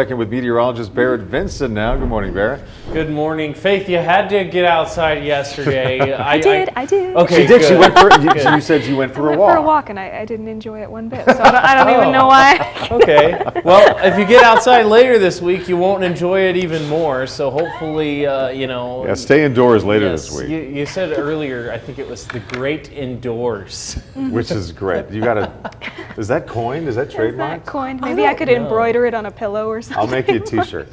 Checking with meteorologist Barrett Vinson now. Good morning, Barrett. Good morning. Faith, you had to get outside yesterday. I did. Okay, She did. good. She went for. You said you went for a walk. For a walk, and I didn't enjoy it one bit. So I don't even know why. Okay. Well, if you get outside later this week, you won't enjoy it even more. So hopefully, Yeah, stay indoors later this week. You said earlier, I think it was the great indoors. Which is great. You got to. Is that coined? Is that Is trademarked? that coined? Maybe I could embroider it on a pillow or something. I'll make you a T-shirt.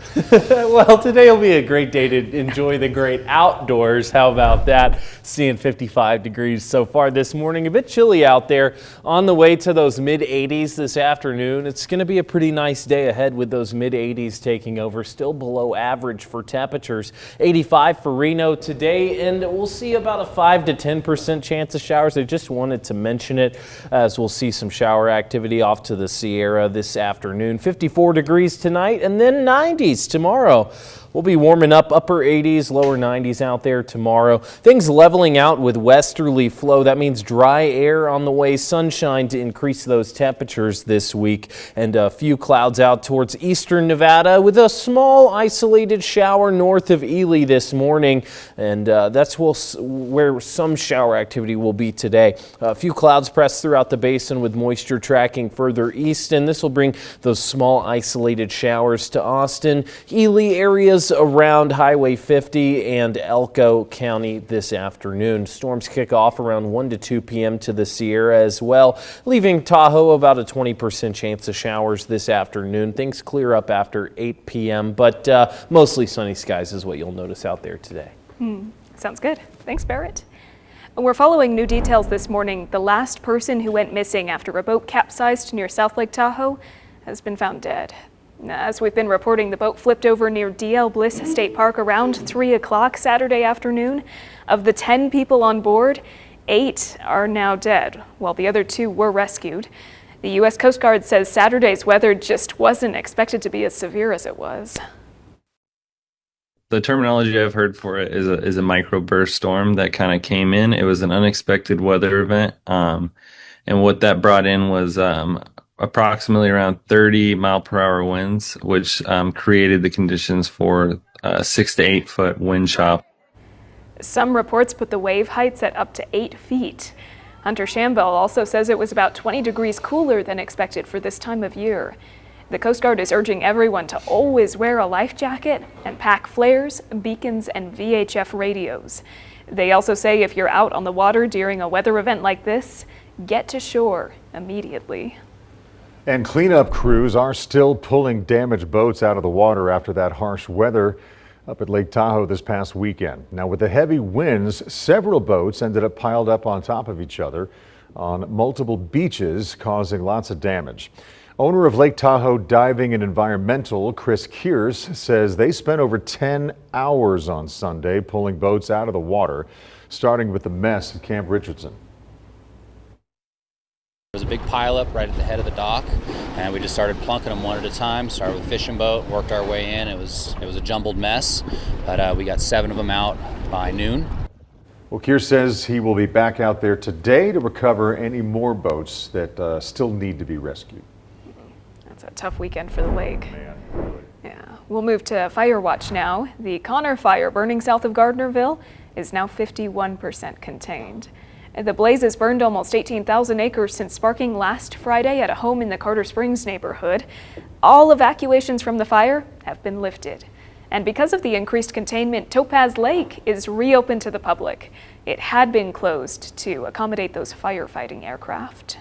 Well, today will be a great day to enjoy the great outdoors. How about that? Seeing 55 degrees so far this morning. A bit chilly out there. On the way to those mid-80s this afternoon. It's going to be a pretty nice day ahead with those mid-80s taking over. Still below average for temperatures. 85 for Reno today, and we'll see about a 5 to 10% chance of showers. I just wanted to mention it as we'll see some shower activity off to the Sierra this afternoon. 54 degrees tonight and then 90s tomorrow. We'll be warming up, upper 80s, lower 90s out there tomorrow. Things leveling out with westerly flow. That means dry air on the way, sunshine to increase those temperatures this week. And a few clouds out towards eastern Nevada with a small isolated shower north of Ely this morning. And that's where some shower activity will be today. A few clouds pressed throughout the basin with moisture tracking further east. And this will bring those small isolated showers to Austin, Ely areas around Highway 50 and Elko County this afternoon. Storms kick off around 1 to 2 p.m. to the Sierra as well, leaving Tahoe about a 20% chance of showers this afternoon. Things clear up after 8 p.m., but mostly sunny skies is what you'll notice out there today. Sounds good. Thanks, Barrett. We're following new details this morning. The last person who went missing after a boat capsized near South Lake Tahoe has been found dead. As we've been reporting, the boat flipped over near D.L. Bliss State Park around 3 o'clock Saturday afternoon. Of the 10 people on board, 8 are now dead, while the other 2 were rescued. The U.S. Coast Guard says Saturday's weather just wasn't expected to be as severe as it was. The terminology I've heard for it is a microburst storm that kind of came in. It was an unexpected weather event, and what that brought in was approximately around 30 mile per hour winds, which created the conditions for a 6 to 8 foot wind chop. Some reports put the wave heights at up to 8 feet. Hunter Shambell also says it was about 20 degrees cooler than expected for this time of year. The Coast Guard is urging everyone to always wear a life jacket and pack flares, beacons, and VHF radios. They also say if you're out on the water during a weather event like this, get to shore immediately. And cleanup crews are still pulling damaged boats out of the water after that harsh weather up at Lake Tahoe this past weekend. Now, with the heavy winds, several boats ended up piled up on top of each other on multiple beaches, causing lots of damage. Owner of Lake Tahoe Diving and Environmental, Chris Kears, says they spent over 10 hours on Sunday pulling boats out of the water, starting with the mess at Camp Richardson. There was a big pileup right at the head of the dock, and we just started plunking them one at a time. Started with a fishing boat, worked our way in. It was a jumbled mess, but we got 7 of them out by noon. Well, Keir says he will be back out there today to recover any more boats that still need to be rescued. That's a tough weekend for the lake. Yeah. We'll move to fire watch now. The Connor fire burning south of Gardnerville is now 51% contained. The blazes burned almost 18,000 acres since sparking last Friday at a home in the Carter Springs neighborhood. All evacuations from the fire have been lifted. And because of the increased containment, Topaz Lake is reopened to the public. It had been closed to accommodate those firefighting aircraft.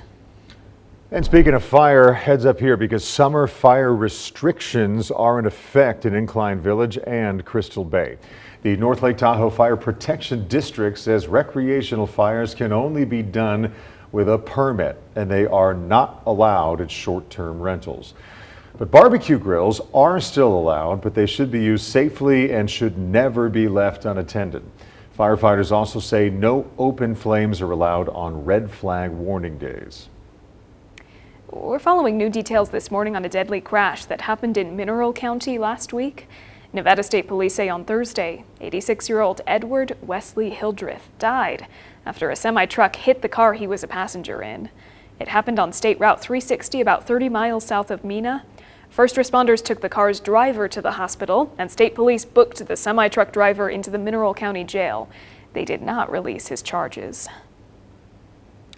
And speaking of fire, heads up here because summer fire restrictions are in effect in Incline Village and Crystal Bay. The North Lake Tahoe Fire Protection District says recreational fires can only be done with a permit, and they are not allowed at short-term rentals. But barbecue grills are still allowed, but they should be used safely and should never be left unattended. Firefighters also say no open flames are allowed on red flag warning days. We're following new details this morning on a deadly crash that happened in Mineral County last week. Nevada State Police say on Thursday, 86-year-old Edward Wesley Hildreth died after a semi-truck hit the car he was a passenger in. It happened on State Route 360 about 30 miles south of Mena. First responders took the car's driver to the hospital, and state police booked the semi-truck driver into the Mineral County Jail. They did not release his charges.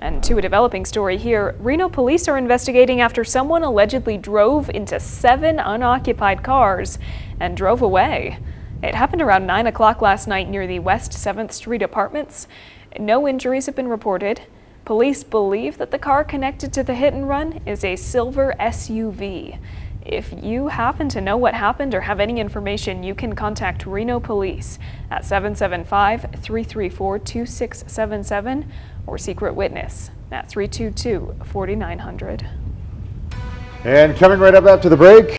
And to a developing story here, Reno police are investigating after someone allegedly drove into 7 unoccupied cars and drove away. It happened around 9 o'clock last night near the West 7th Street apartments. No injuries have been reported. Police believe that the car connected to the hit and run is a silver SUV. If you happen to know what happened or have any information, you can contact Reno Police at 775-334-2677 or Secret Witness at 322-4900. And coming right up after the break,